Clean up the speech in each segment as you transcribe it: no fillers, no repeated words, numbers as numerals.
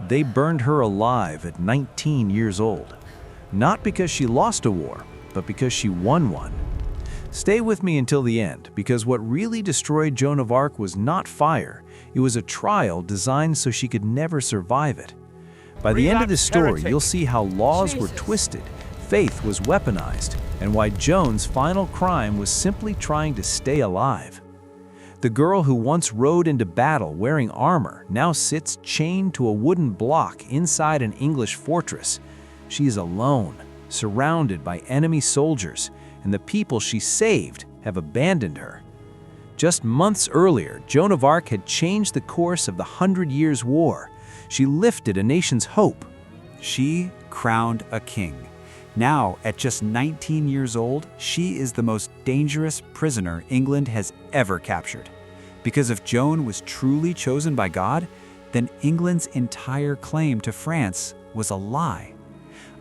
they burned her alive at 19 years old. Not because she lost a war, but because she won one. Stay with me until the end, because what really destroyed Joan of Arc was not fire. It was a trial designed so she could never survive it. By the end of this story, you'll see how laws were twisted, faith was weaponized, and why Joan's final crime was simply trying to stay alive. The girl who once rode into battle wearing armor now sits chained to a wooden block inside an English fortress. She is alone, surrounded by enemy soldiers, and the people she saved have abandoned her. Just months earlier, Joan of Arc had changed the course of the 100 Years' War. She lifted a nation's hope. She crowned a king. Now, at just 19 years old, she is the most dangerous prisoner England has ever captured. Because if Joan was truly chosen by God, then England's entire claim to France was a lie.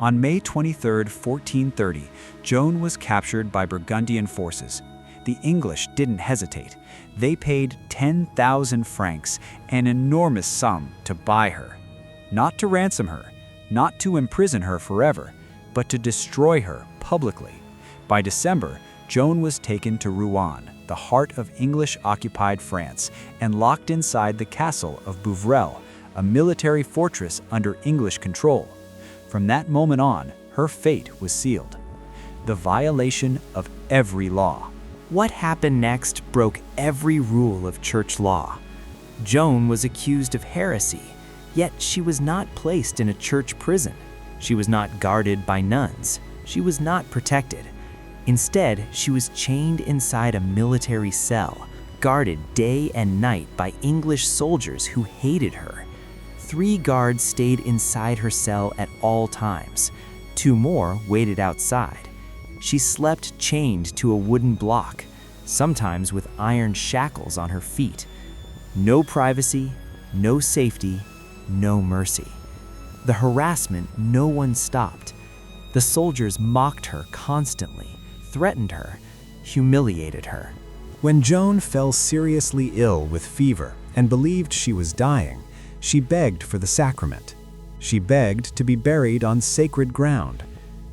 On May 23, 1430, Joan was captured by Burgundian forces. The English didn't hesitate. They paid 10,000 francs, an enormous sum, to buy her. Not to ransom her, not to imprison her forever, but to destroy her publicly. By December, Joan was taken to Rouen, the heart of English-occupied France, and locked inside the castle of Bouvrelle, a military fortress under English control. From that moment on, her fate was sealed. The violation of every law. What happened next broke every rule of church law. Joan was accused of heresy, yet she was not placed in a church prison. She was not guarded by nuns. She was not protected. Instead, she was chained inside a military cell, guarded day and night by English soldiers who hated her. 3 guards stayed inside her cell at all times. 2 more waited outside. She slept chained to a wooden block, sometimes with iron shackles on her feet. No privacy, no safety, no mercy. The harassment no one stopped. The soldiers mocked her constantly, threatened her, humiliated her. When Joan fell seriously ill with fever and believed she was dying, she begged for the sacrament. She begged to be buried on sacred ground.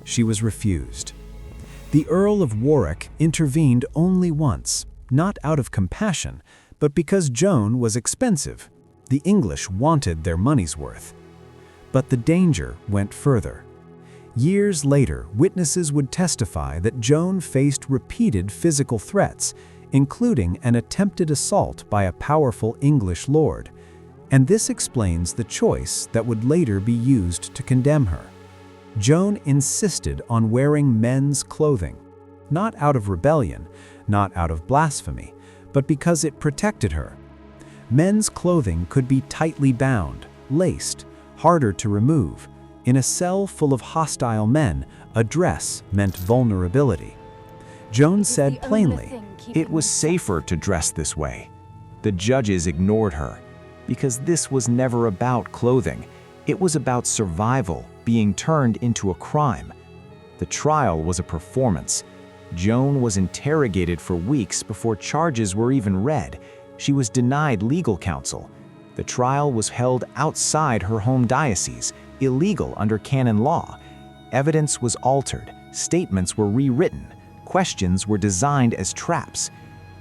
She was refused. The Earl of Warwick intervened only once, not out of compassion, but because Joan was expensive. The English wanted their money's worth. But the danger went further. Years later, witnesses would testify that Joan faced repeated physical threats, including an attempted assault by a powerful English lord. And this explains the choice that would later be used to condemn her. Joan insisted on wearing men's clothing, not out of rebellion, not out of blasphemy, but because it protected her. Men's clothing could be tightly bound, laced, harder to remove. In a cell full of hostile men, a dress meant vulnerability. Joan said plainly, It was safer to dress this way. The judges ignored her, because this was never about clothing. It was about survival being turned into a crime. The trial was a performance. Joan was interrogated for weeks before charges were even read. She was denied legal counsel. The trial was held outside her home diocese, illegal under canon law. Evidence was altered, statements were rewritten, questions were designed as traps.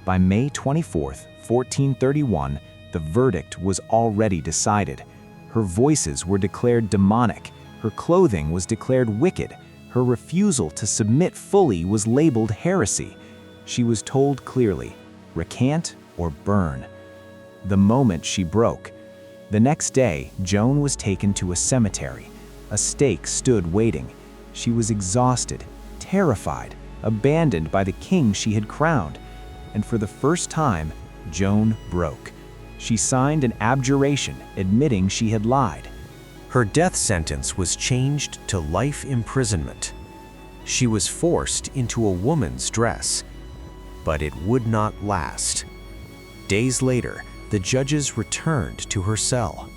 By May 24, 1431, the verdict was already decided. Her voices were declared demonic, her clothing was declared wicked, her refusal to submit fully was labeled heresy. She was told clearly, recant or burn. The moment she broke. The next day, Joan was taken to a cemetery. A stake stood waiting. She was exhausted, terrified, abandoned by the king she had crowned. And for the first time, Joan broke. She signed an abjuration, admitting she had lied. Her death sentence was changed to life imprisonment. She was forced into a woman's dress, but it would not last. Days later, the judges returned to her cell.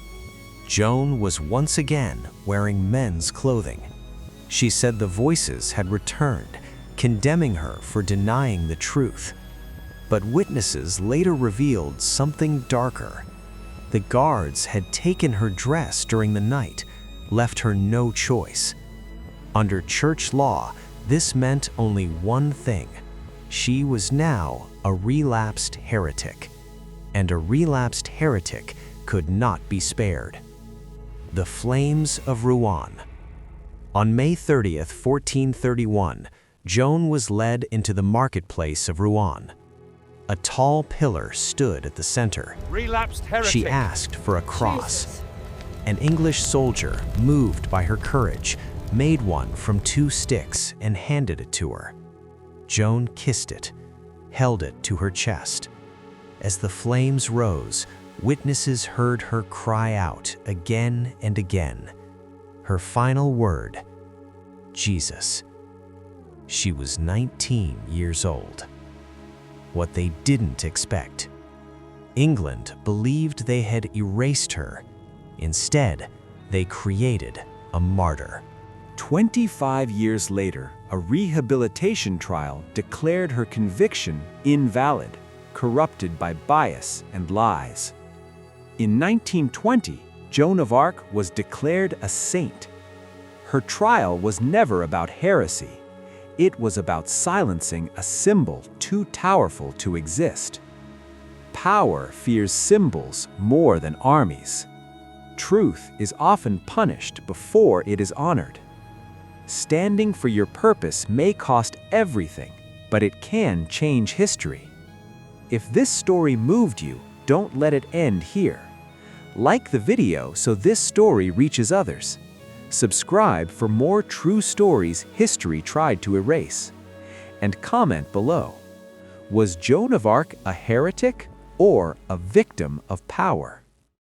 Joan was once again wearing men's clothing. She said the voices had returned, condemning her for denying the truth. But witnesses later revealed something darker. The guards had taken her dress during the night, left her no choice. Under church law, this meant only one thing. She was now a relapsed heretic, and a relapsed heretic could not be spared. The Flames of Rouen. On May 30th, 1431, Joan was led into the marketplace of Rouen. A tall pillar stood at the center. Relapsed heretic. She asked for a cross. Jesus. An English soldier, moved by her courage, made one from 2 sticks and handed it to her. Joan kissed it, held it to her chest. As the flames rose, witnesses heard her cry out again and again. Her final word, Jesus. She was 19 years old. What they didn't expect. England believed they had erased her. Instead, they created a martyr. 25 years later, a rehabilitation trial declared her conviction invalid, corrupted by bias and lies. In 1920, Joan of Arc was declared a saint. Her trial was never about heresy. It was about silencing a symbol too powerful to exist. Power fears symbols more than armies. Truth is often punished before it is honored. Standing for your purpose may cost everything, but it can change history. If this story moved you, don't let it end here. Like the video so this story reaches others. Subscribe for more true stories history tried to erase. And comment below. Was Joan of Arc a heretic or a victim of power?